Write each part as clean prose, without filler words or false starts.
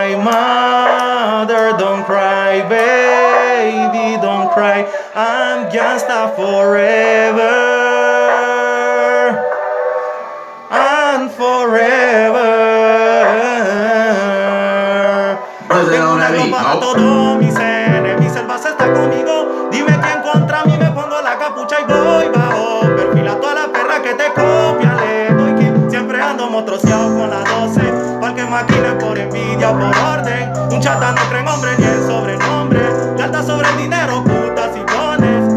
cry, mother, don't cry, baby, don't cry. I'm just a forever and forever. Tengo una glock para todos mis enemigos, el base está conmigo. Dime quién contra mí, me pongo la capucha y voy bajo. Perfil a toda la perra que te copia, le doy kill. Siempre ando motroceado con la 12, pa'l que maquine por envidia, por orden. Un chata no creen hombre ni el sobrenombre. Lealtad sobre el dinero, putas y dones.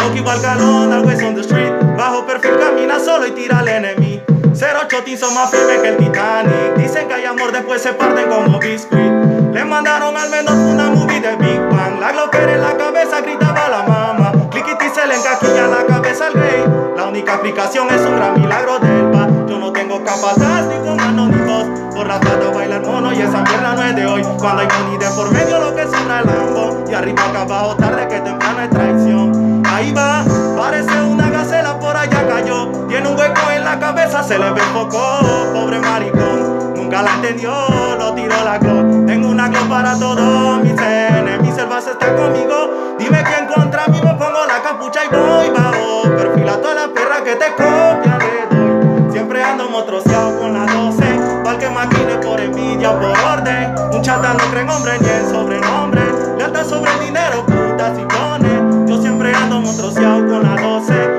Loki igual galón, always on the street. Bajo perfil camina solo y tira al enemigo. 08 son más firmes que el Titanic. Dicen que hay amor, después se parten como biscuit. Le mandaron al menor una movie de Big Bang. La glockera en la cabeza gritaba la mama. Cliquiti se le encaquilla la cabeza al rey. La única explicación es un gran milagro del bar. Yo no tengo capataz, ni comando ni voz. Por la plata baila el mono y esa mierda no es de hoy. Cuando hay money de por medio lo que sobra el lambo. Y arriba acá abajo tarde que temprano es traición. Ahí va, parece una gacela, por allá cayó. Tiene un hueco en la cabeza, se le ve poco. Pobre maricón, nunca la entendió, lo tiró la glock. Tengo una glock para todos mis enemigos, el base está conmigo. Dime quién contra mí, me pongo la capucha y voy bajo. Perfil a toda la perra que te copia, le doy. Siempre ando motroceado con la 12, pa'l que maquine por envidia, por orden. Un chata no creen hombre ni el sobrenombre. Lealtad sobre el dinero, putas y cones. Yo siempre ando motroceado con la 12,